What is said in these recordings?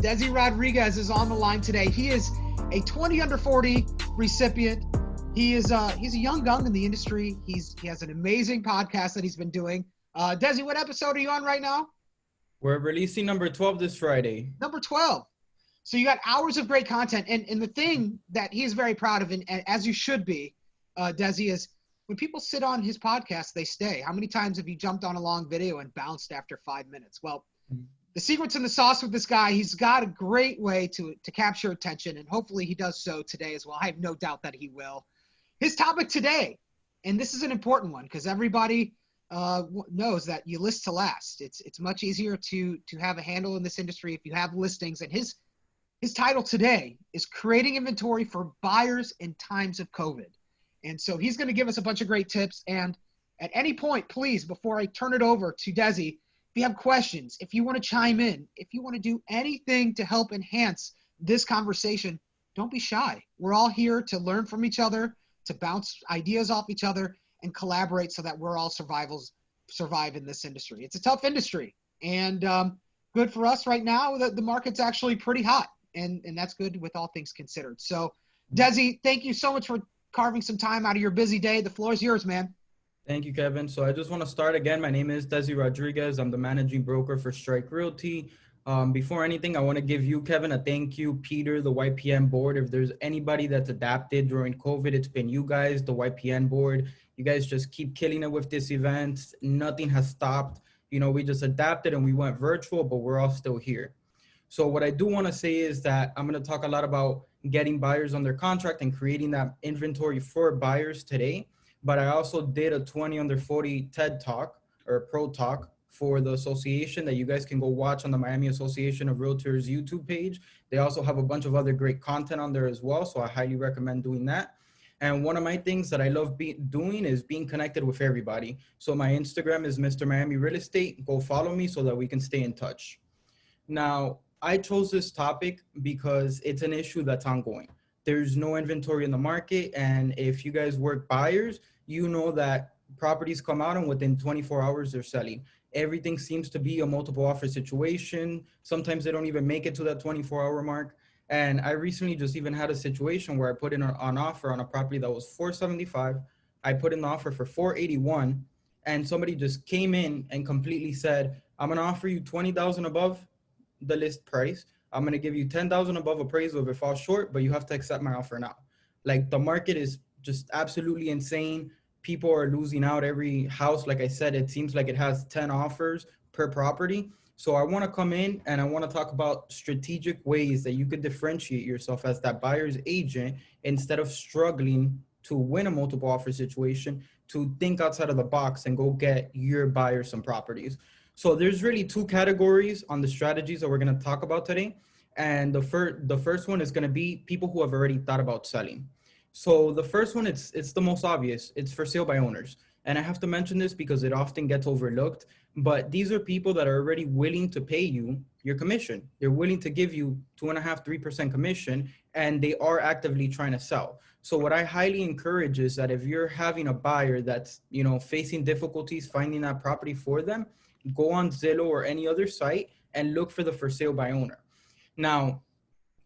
Desi Rodriguez is on the line today. He is a 20 under 40 recipient. He's a young gun in the industry. He has an amazing podcast that he's been doing. Desi, what episode are you on right now? We're releasing number 12 this Friday. Number 12. So you got hours of great content. And the thing that he is very proud of, and as you should be, Desi, is when people sit on his podcast, they stay. How many times have you jumped on a long video and bounced after 5 minutes? Well, the secret's in the sauce with this guy. He's got a great way to capture attention, and hopefully he does so today as well. I have no doubt that he will. His topic today, and this is an important one because everybody knows that you list to last. It's much easier to have a handle in this industry if you have listings. And his title today is Creating Inventory for Buyers in Times of COVID. And so he's going to give us a bunch of great tips. And at any point, please, before I turn it over to Desi, if you have questions, if you want to chime in, if you want to do anything to help enhance this conversation, don't be shy. We're all here to learn from each other, to bounce ideas off each other, and collaborate so that we're all survive in this industry. It's a tough industry, and good for us right now. The market's actually pretty hot, and that's good with all things considered. So, Desi, thank you so much for carving some time out of your busy day. The floor is yours, man. Thank you, Kevin. So I just want to start again. My name is Desi Rodriguez. I'm the managing broker for Strike Realty. Before anything, I want to give you, Kevin, a thank you, Peter, the YPN board. If there's anybody that's adapted during COVID, it's been you guys, the YPN board. You guys just keep killing it with this event. Nothing has stopped. You know, we just adapted and we went virtual, but we're all still here. So what I do want to say is that I'm going to talk a lot about getting buyers under contract and creating that inventory for buyers today. But I also did a 20 under 40 TED Talk or Pro Talk for the association that you guys can go watch on the Miami Association of Realtors YouTube page. They also have a bunch of other great content on there as well. So I highly recommend doing that. And one of my things that I love doing is being connected with everybody. So my Instagram is Mr. Miami Real Estate. Go follow me so that we can stay in touch. Now, I chose this topic because it's an issue that's ongoing. There's no inventory in the market. And if you guys work buyers, you know that properties come out and within 24 hours they're selling. Everything seems to be a multiple offer situation. Sometimes they don't even make it to that 24-hour mark. And I recently just even had a situation where I put in an offer on a property that was $475. I put in the offer for $481, and somebody just came in and completely said, I'm going to offer you $20,000 above the list price. I'm going to give you $10,000 above appraisal if it falls short, but you have to accept my offer now. Like, the market is just absolutely insane. People are losing out. Every house, like I said, it seems like it has 10 offers per property. So I want to come in and I want to talk about strategic ways that you could differentiate yourself as that buyer's agent instead of struggling to win a multiple offer situation, to think outside of the box and go get your buyer some properties. So there's really two categories on the strategies that we're going to talk about today. And the first one is going to be people who have already thought about selling. So the first one, it's the most obvious. It's for sale by owners. And I have to mention this because it often gets overlooked, but these are people that are already willing to pay you your commission. They're willing to give you 2.5%, 3% commission, and they are actively trying to sell. So what I highly encourage is that if you're having a buyer that's, you know, facing difficulties finding that property for them, go on Zillow or any other site and look for the for sale by owner. Now,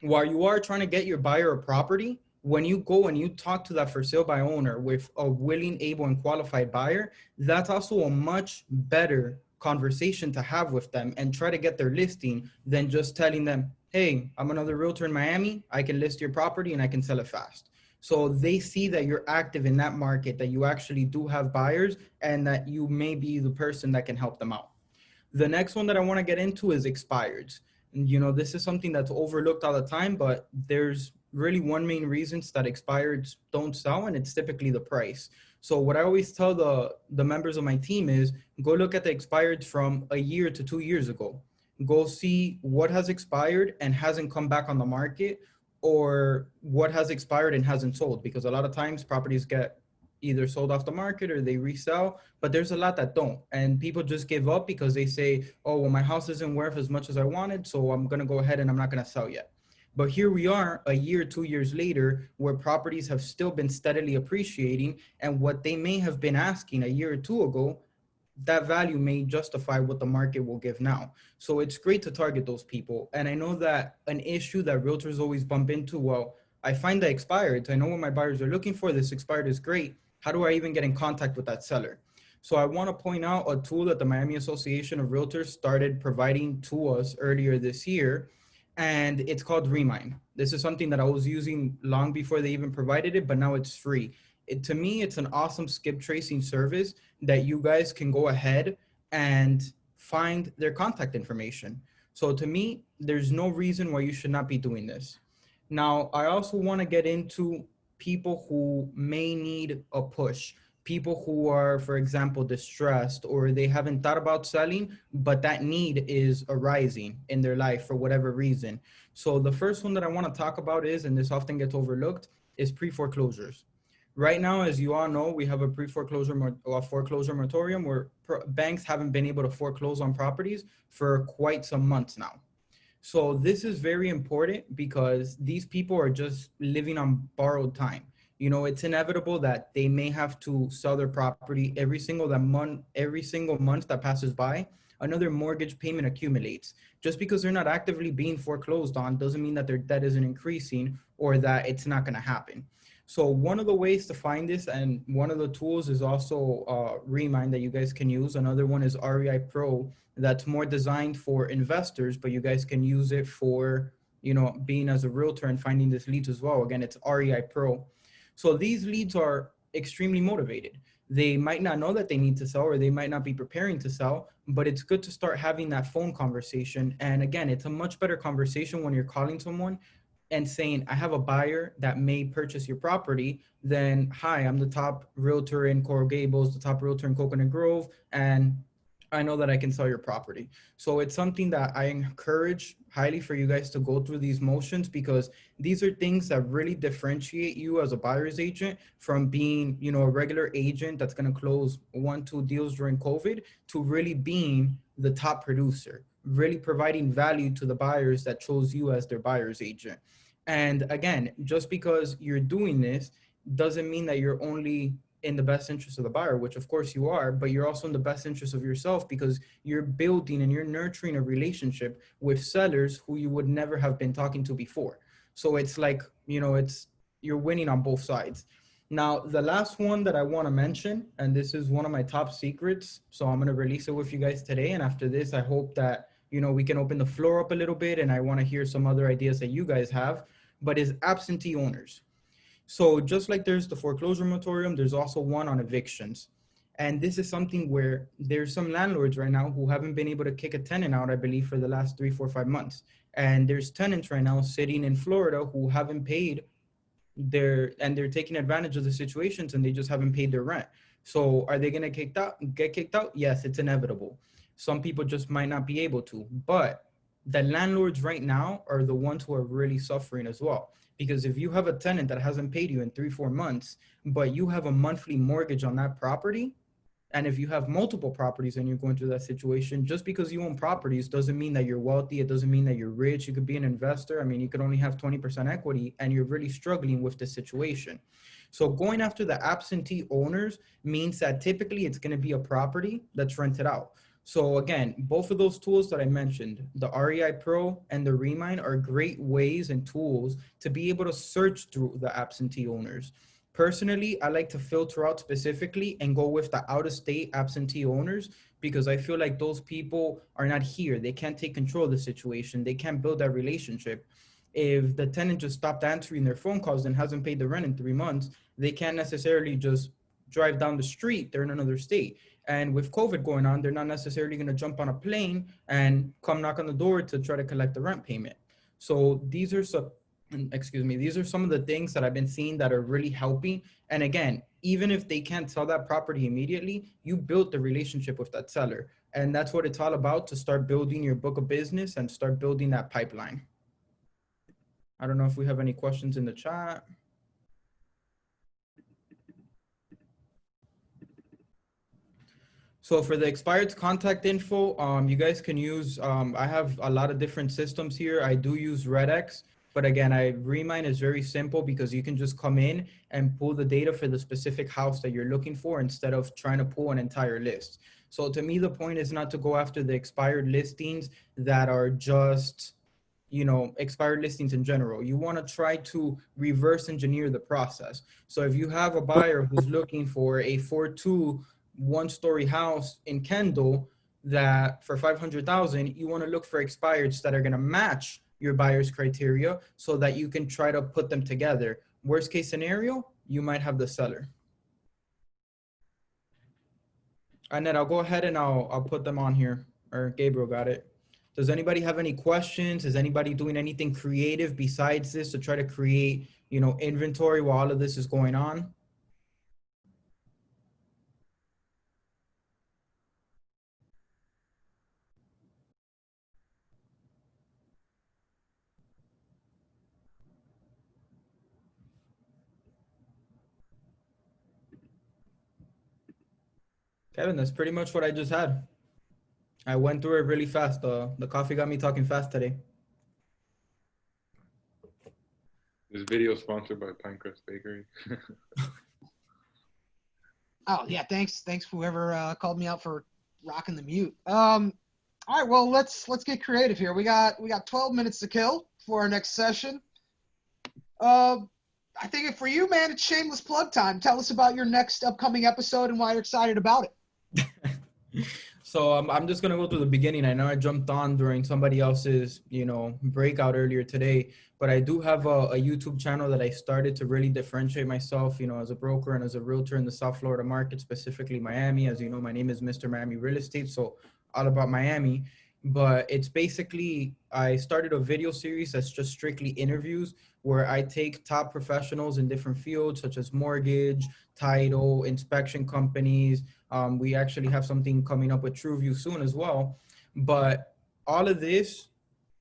while you are trying to get your buyer a property, when you go and you talk to that for sale by owner with a willing, able, and qualified buyer, that's also a much better conversation to have with them and try to get their listing than just telling them, hey, I'm another realtor in Miami. I can list your property and I can sell it fast. So they see that you're active in that market, that you actually do have buyers, and that you may be the person that can help them out. The next one that I want to get into is expireds. And, you know, this is something that's overlooked all the time, but there's really one main reason that expireds don't sell, and it's typically the price. So what I always tell the members of my team is go look at the expireds from a year to 2 years ago. Go see what has expired and hasn't come back on the market, or what has expired and hasn't sold, because a lot of times properties get either sold off the market or they resell, but there's a lot that don't. And people just give up because they say, oh, well, my house isn't worth as much as I wanted, so I'm going to go ahead and I'm not going to sell yet. But here we are a year, 2 years later, where properties have still been steadily appreciating, and what they may have been asking a year or two ago that value may justify what the market will give now. So it's great to target those people. And I know that an issue that realtors always bump into, well, I find that expired. I know what my buyers are looking for. This expired is great. How do I even get in contact with that seller? So I want to point out a tool that the Miami Association of Realtors started providing to us earlier this year, and it's called Remind. This is something that I was using long before they even provided it, but now it's free. To me, it's an awesome skip tracing service that you guys can go ahead and find their contact information. So to me, there's no reason why you should not be doing this. Now, I also want to get into people who may need a push, people who are, for example, distressed, or they haven't thought about selling, but that need is arising in their life for whatever reason. So the first one that I want to talk about is, and this often gets overlooked, is pre-foreclosures. Right now, as you all know, we have a foreclosure moratorium where banks haven't been able to foreclose on properties for quite some months now. So this is very important because these people are just living on borrowed time. You know, it's inevitable that they may have to sell their property every single month that passes by, another mortgage payment accumulates. Just because they're not actively being foreclosed on doesn't mean that their debt isn't increasing or that it's not going to happen. So one of the ways to find this, and one of the tools is also Remind that you guys can use. Another one is REI Pro, that's more designed for investors, but you guys can use it for, you know, being as a realtor and finding these leads as well. Again, it's REI Pro. So these leads are extremely motivated. They might not know that they need to sell, or they might not be preparing to sell, but it's good to start having that phone conversation. And again, it's a much better conversation when you're calling someone and saying, I have a buyer that may purchase your property, then, hi, I'm the top realtor in Coral Gables, the top realtor in Coconut Grove, and I know that I can sell your property. So it's something that I encourage highly for you guys to go through these motions, because these are things that really differentiate you as a buyer's agent from being, you know, a regular agent that's going to close 1-2 deals during COVID, to really being the top producer, really providing value to the buyers that chose you as their buyer's agent. And again, just because you're doing this doesn't mean that you're only in the best interest of the buyer, which of course you are, but you're also in the best interest of yourself, because you're building and you're nurturing a relationship with sellers who you would never have been talking to before. So it's like, you know, you're winning on both sides. Now, the last one that I want to mention, and this is one of my top secrets, so I'm going to release it with you guys today. And after this, I hope that, you know, we can open the floor up a little bit, and I want to hear some other ideas that you guys have, but is absentee owners. So just like there's the foreclosure moratorium, there's also one on evictions. And this is something where there's some landlords right now who haven't been able to kick a tenant out, I believe, for the last 3, 4, 5 months. And there's tenants right now sitting in Florida who haven't paid and they're taking advantage of the situations, and they just haven't paid their rent. So are they going to get kicked out? Yes, it's inevitable. Some people just might not be able to, but the landlords right now are the ones who are really suffering as well. Because if you have a tenant that hasn't paid you in 3, 4 months, but you have a monthly mortgage on that property, and if you have multiple properties and you're going through that situation, just because you own properties doesn't mean that you're wealthy. It doesn't mean that you're rich. You could be an investor. I mean, you could only have 20% equity, and you're really struggling with the situation. So going after the absentee owners means that typically it's going to be a property that's rented out. So again, both of those tools that I mentioned, the REI Pro and the Remind, are great ways and tools to be able to search through the absentee owners. Personally, I like to filter out specifically and go with the out-of-state absentee owners, because I feel like those people are not here. They can't take control of the situation. They can't build that relationship. If the tenant just stopped answering their phone calls and hasn't paid the rent in 3 months, they can't necessarily just drive down the street. They're in another state. And with COVID going on, they're not necessarily going to jump on a plane and come knock on the door to try to collect the rent payment. So these are some of the things that I've been seeing that are really helping. And again, even if they can't sell that property immediately, you built the relationship with that seller. And that's what it's all about, to start building your book of business and start building that pipeline. I don't know if we have any questions in the chat. So for the expired contact info, you guys can use, I have a lot of different systems here. I do use RedX. But again, Remine is very simple because you can just come in and pull the data for the specific house that you're looking for instead of trying to pull an entire list. So to me, the point is not to go after the expired listings that are just, expired listings in general. You want to try to reverse engineer the process. So if you have a buyer who's looking for a 4.2 one-story house in Kendall that for 500,000, you want to look for expireds that are going to match your buyer's criteria so that you can try to put them together. Worst case scenario, you might have the seller. Annette, I'll go ahead and I'll put them on here, or Gabriel got it. Does anybody have any questions? Is anybody doing anything creative besides this to try to create, inventory while all of this is going on? Kevin, that's pretty much what I just had. I went through it really fast. The coffee got me talking fast today. This video sponsored by Pinecrest Bakery. Oh yeah, thanks whoever called me out for rocking the mute. All right, well let's get creative here. We got 12 minutes to kill for our next session. I think for you, man, it's shameless plug time. Tell us about your next upcoming episode and why you're excited about it. So I'm just going to go through the beginning. I know I jumped on during somebody else's, breakout earlier today, but I do have a YouTube channel that I started to really differentiate myself, as a broker and as a realtor in the South Florida market, specifically Miami. As you know, my name is Mr. Miami Real Estate, so all about Miami. But it's basically, I started a video series that's just strictly interviews where I take top professionals in different fields such as mortgage, title, inspection companies. We actually have something coming up with TrueView soon as well. But all of this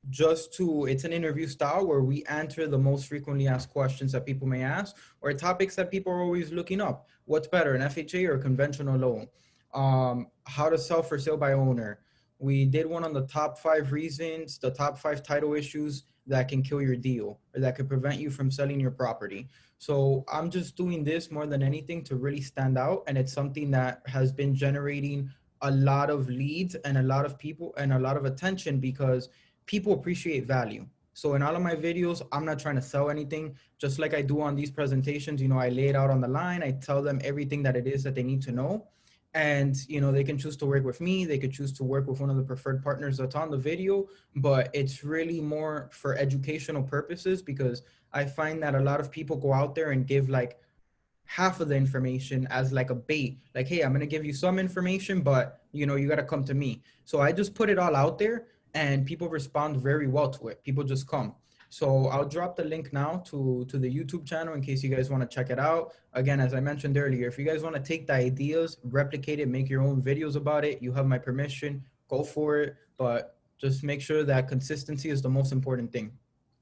it's an interview style where we answer the most frequently asked questions that people may ask or topics that people are always looking up. What's better, an FHA or a conventional loan? How to sell for sale by owner. We did one on the top 5 reasons, the top 5 title issues that can kill your deal or that could prevent you from selling your property. So I'm just doing this more than anything to really stand out. And it's something that has been generating a lot of leads and a lot of people and a lot of attention because people appreciate value. So in all of my videos, I'm not trying to sell anything. Just like I do on these presentations, I lay it out on the line. I tell them everything that it is that they need to know. And, they can choose to work with me. They could choose to work with one of the preferred partners that's on the video, but it's really more for educational purposes because I find that a lot of people go out there and give like half of the information as like a bait. Like, hey, I'm going to give you some information, but you got to come to me. So I just put it all out there and people respond very well to it. People just come. So I'll drop the link now to the YouTube channel in case you guys want to check it out. Again, as I mentioned earlier, if you guys want to take the ideas, replicate it, make your own videos about it, you have my permission, go for it. But just make sure that consistency is the most important thing.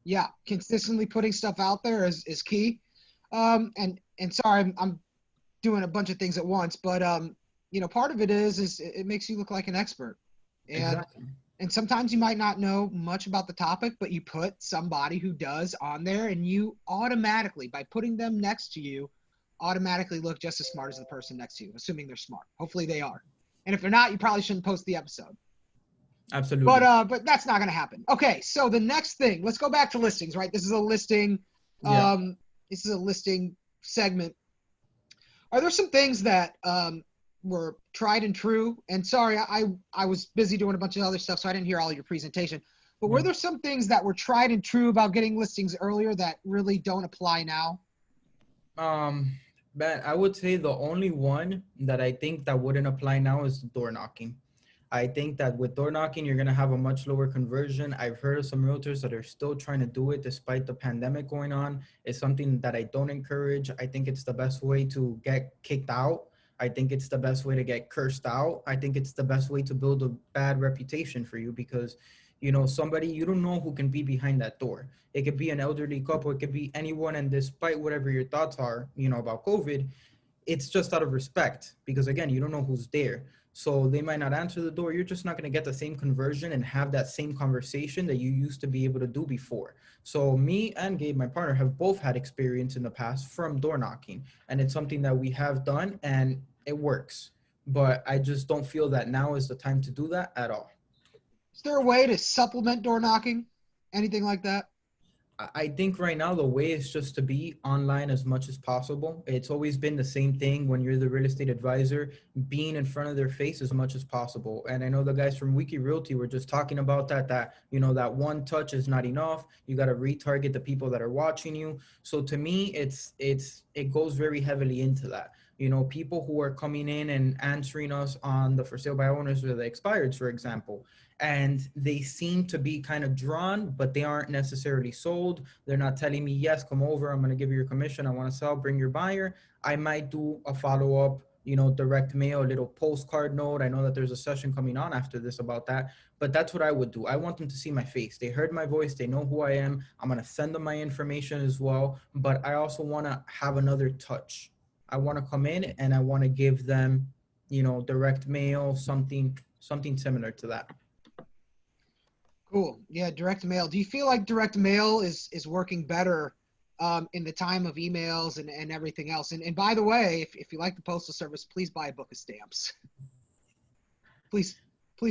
Yeah, consistently putting stuff out there is key. And sorry, I'm doing a bunch of things at once, but part of it is it makes you look like an expert. And exactly. And sometimes you might not know much about the topic, but you put somebody who does on there and you automatically, by putting them next to you, automatically look just as smart as the person next to you, assuming they're smart. Hopefully they are. And if they're not, you probably shouldn't post the episode. Absolutely. But that's not going to happen. Okay, so the next thing, let's go back to listings, right? This is a listing. This is a listing segment. Are there some things that were tried and true? And sorry, I was busy doing a bunch of other stuff, so I didn't hear all of your presentation. But were there some things that were tried and true about getting listings earlier that really don't apply now? Ben, I would say the only one that I think that wouldn't apply now is door knocking. I think that with door knocking, you're going to have a much lower conversion. I've heard of some realtors that are still trying to do it despite the pandemic going on. It's something that I don't encourage. I think it's the best way to get kicked out. I think it's the best way to get cursed out. I think it's the best way to build a bad reputation for you because, somebody, you don't know who can be behind that door. It could be an elderly couple. It could be anyone. And despite whatever your thoughts are, about COVID, it's just out of respect because again, you don't know who's there. So they might not answer the door. You're just not going to get the same conversion and have that same conversation that you used to be able to do before. So me and Gabe, my partner, have both had experience in the past from door knocking, and it's something that we have done and it works. But I just don't feel that now is the time to do that at all. Is there a way to supplement door knocking? Anything like that? I think right now the way is just to be online as much as possible. It's always been the same thing when you're the real estate advisor, being in front of their face as much as possible. And I know the guys from Wiki Realty were just talking about that, you know, that one touch is not enough. You got to retarget the people that are watching you. So to me, it goes very heavily into that. You know, people who are coming in and answering us on the for sale by owners or the expireds, for example, and they seem to be kind of drawn, but they aren't necessarily sold. They're not telling me, yes, come over, I'm going to give you your commission, I want to sell, bring your buyer. I might do a follow-up, you know, direct mail, a little postcard note. I know that there's a session coming on after this about that, but that's what I would do. I want them to see my face. They heard my voice, they know who I am. I'm going to send them my information as well, but I also want to have another touch. I want to come in and I want to give them, you know, direct mail, something similar to that. Cool. Yeah, direct mail. Do you feel like direct mail is working better in the time of emails and everything else? And by the way, if you like the Postal Service, please buy a book of stamps. Please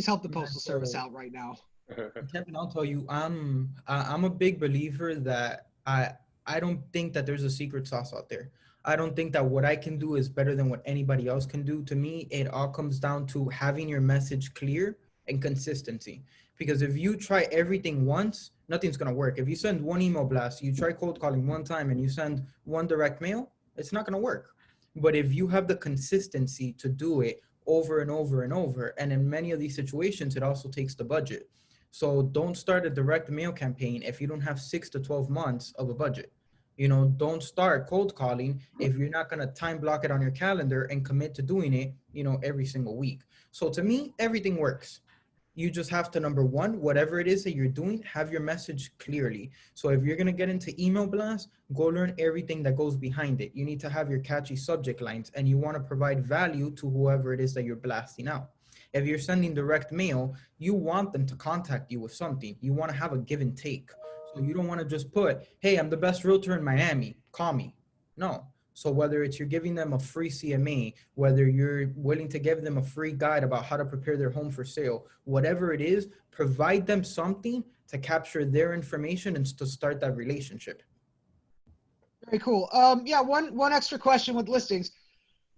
help the Postal Service out right now. Kevin, I'll tell you, I'm a big believer that I don't think that there's a secret sauce out there. I don't think that what I can do is better than what anybody else can do. To me, it all comes down to having your message clear and consistency. Because if you try everything once, nothing's going to work. If you send one email blast, you try cold calling one time and you send one direct mail, it's not going to work. But if you have the consistency to do it over and over and over, and in many of these situations, it also takes the budget. So don't start a direct mail campaign if you don't have 6 to 12 months of a budget. You know, don't start cold calling if you're not going to time block it on your calendar and commit to doing it, you know, every single week. So to me, everything works. You just have to, number one, whatever it is that you're doing, have your message clearly. So if you're going to get into email blast, go learn everything that goes behind it. You need to have your catchy subject lines and you want to provide value to whoever it is that you're blasting out. If you're sending direct mail, you want them to contact you with something. You want to have a give and take. So you don't want to just put, hey, I'm the best realtor in Miami, call me. No. So whether it's you're giving them a free CMA, whether you're willing to give them a free guide about how to prepare their home for sale, whatever it is, provide them something to capture their information and to start that relationship. Very cool. Yeah, one extra question with listings.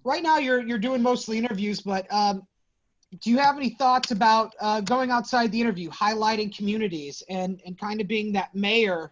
Right now you're doing mostly interviews, but do you have any thoughts about going outside the interview, highlighting communities and kind of being that mayor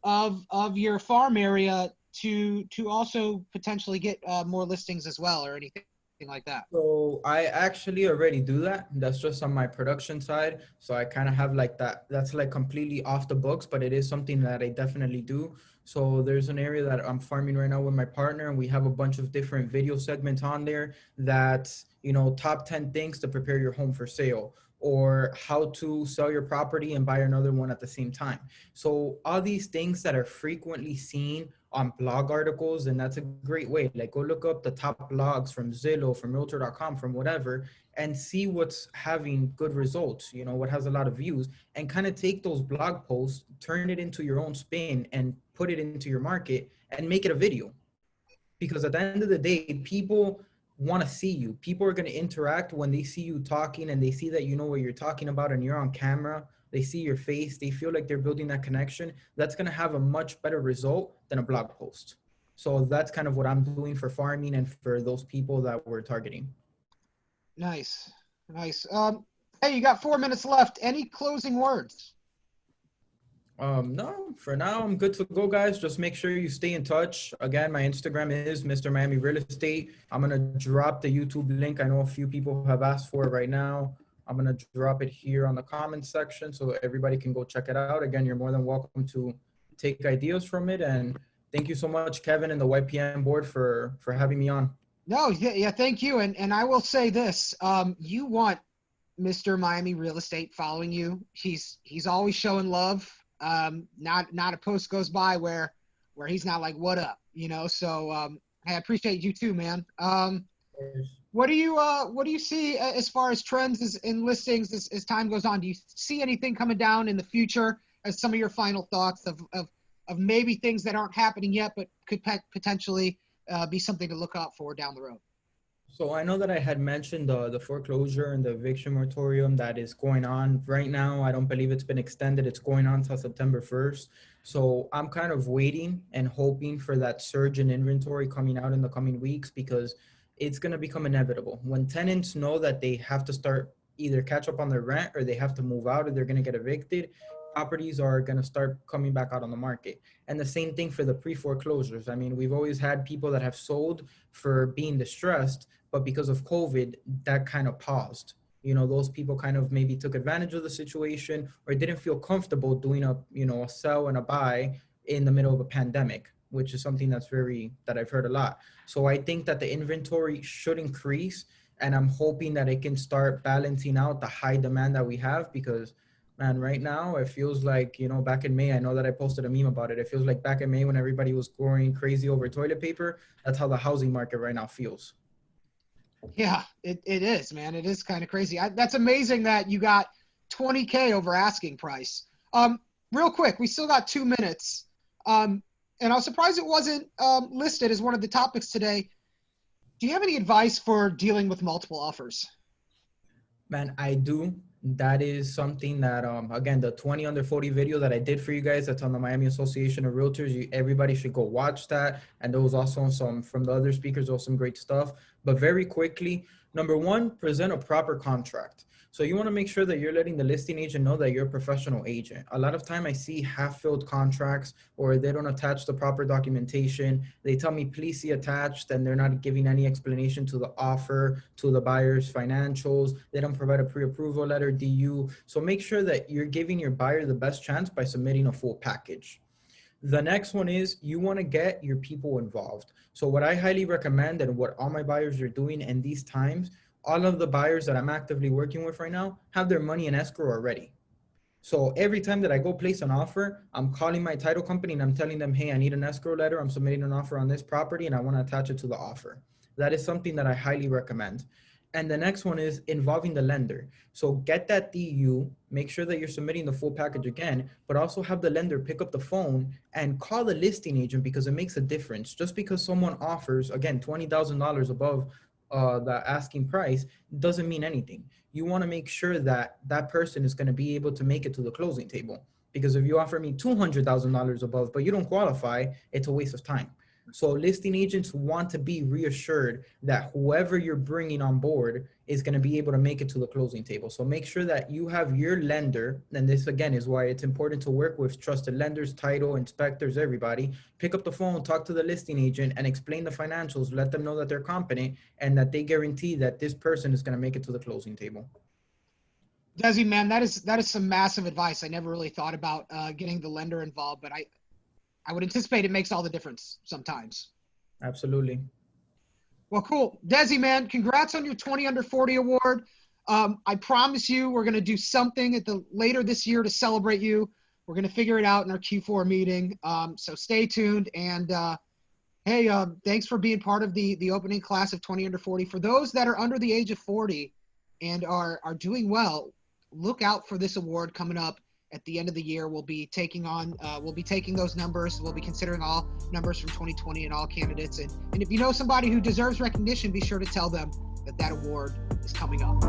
of your farm area to also potentially get more listings as well or anything like that? So I actually already do that. That's just on my production side. So I kind of have like that. That's like completely off the books, but it is something that I definitely do. So there's an area that I'm farming right now with my partner, and we have a bunch of different video segments on there that, you know, top 10 things to prepare your home for sale, or how to sell your property and buy another one at the same time. So all these things that are frequently seen on blog articles, and that's a great way. Like, go look up the top blogs from Zillow, from Realtor.com, from whatever, and see what's having good results, you know, what has a lot of views, and kind of take those blog posts, turn it into your own spin and put it into your market and make it a video. Because at the end of the day, people want to see you. People are going to interact when they see you talking and they see that you know what you're talking about and you're on camera. They see your face. They feel like they're building that connection. That's going to have a much better result than a blog post. So that's kind of what I'm doing for farming and for those people that we're targeting. Nice. Hey, you got 4 minutes left. Any closing words? No, for now, I'm good to go, guys. Just make sure you stay in touch. Again, my Instagram is Mr. Miami Real Estate. I'm going to drop the YouTube link. I know a few people have asked for it right now. I'm going to drop it here on the comments section so everybody can go check it out. Again, you're more than welcome to take ideas from it. And thank you so much, Kevin and the YPM board for having me on. No, yeah, thank you. And I will say this, you want Mr. Miami Real Estate following you. He's always showing love. Not a post goes by where he's not like, what up, you know? So I appreciate you too, man. What do you see as far as trends in listings as time goes on? Do you see anything coming down in the future as some of your final thoughts of maybe things that aren't happening yet, but could potentially be something to look out for down the road? So I know that I had mentioned the foreclosure and the eviction moratorium that is going on right now. I don't believe it's been extended. It's going on till September 1st. So I'm kind of waiting and hoping for that surge in inventory coming out in the coming weeks, because it's going to become inevitable. When tenants know that they have to start either catch up on their rent or they have to move out or they're going to get evicted, properties are going to start coming back out on the market. And the same thing for the pre-foreclosures. I mean, we've always had people that have sold for being distressed, but because of COVID, that kind of paused. You know, those people kind of maybe took advantage of the situation or didn't feel comfortable doing a sell and a buy in the middle of a pandemic, which is something that I've heard a lot. So I think that the inventory should increase, and I'm hoping that it can start balancing out the high demand that we have, because man, right now it feels like, back in May, I know that I posted a meme about it. It feels like back in May when everybody was going crazy over toilet paper. That's how the housing market right now feels. Yeah, it is, man. It is kind of crazy. That's amazing that you got $20K over asking price. Real quick, we still got 2 minutes. And I was surprised it wasn't listed as one of the topics today. Do you have any advice for dealing with multiple offers? Man, I do. That is something that, again, the 20 under 40 video that I did for you guys, that's on the Miami Association of Realtors. Everybody should go watch that. And there was also some from the other speakers, also some great stuff. But very quickly, number one, present a proper contract. So you want to make sure that you're letting the listing agent know that you're a professional agent. A lot of time I see half-filled contracts, or they don't attach the proper documentation. They tell me, please see attached, and they're not giving any explanation to the offer, to the buyer's financials. They don't provide a pre-approval letter, DU. So make sure that you're giving your buyer the best chance by submitting a full package. The next one is you want to get your people involved. So what I highly recommend, and what all my buyers are doing in these times, all of the buyers that I'm actively working with right now have their money in escrow already. So every time that I go place an offer, I'm calling my title company and I'm telling them, hey, I need an escrow letter. I'm submitting an offer on this property and I want to attach it to the offer. That is something that I highly recommend. And the next one is involving the lender. So get that DU, make sure that you're submitting the full package again, but also have the lender pick up the phone and call the listing agent, because it makes a difference. Just because someone offers, again, $20,000 above the asking price doesn't mean anything. You want to make sure that that person is going to be able to make it to the closing table. Because if you offer me $200,000 above, but you don't qualify, it's a waste of time. So listing agents want to be reassured that whoever you're bringing on board is going to be able to make it to the closing table. So make sure that you have your lender, and this again is why it's important to work with trusted lenders, title inspectors, everybody. Pick up the phone, talk to the listing agent, and explain the financials. Let them know that they're competent and that they guarantee that this person is going to make it to the closing table. Desi, man, that is some massive advice. I never really thought about getting the lender involved, but I would anticipate it makes all the difference sometimes. Absolutely. Well, cool. Desi, man, congrats on your 20 under 40 award. I promise you we're going to do something later this year to celebrate you. We're going to figure it out in our Q4 meeting. So stay tuned. And hey, thanks for being part of the opening class of 20 under 40. For those that are under the age of 40 and are doing well, look out for this award coming up. At the end of the year, we'll be taking those numbers. We'll be considering all numbers from 2020 and all candidates. And if you know somebody who deserves recognition, be sure to tell them that award is coming up.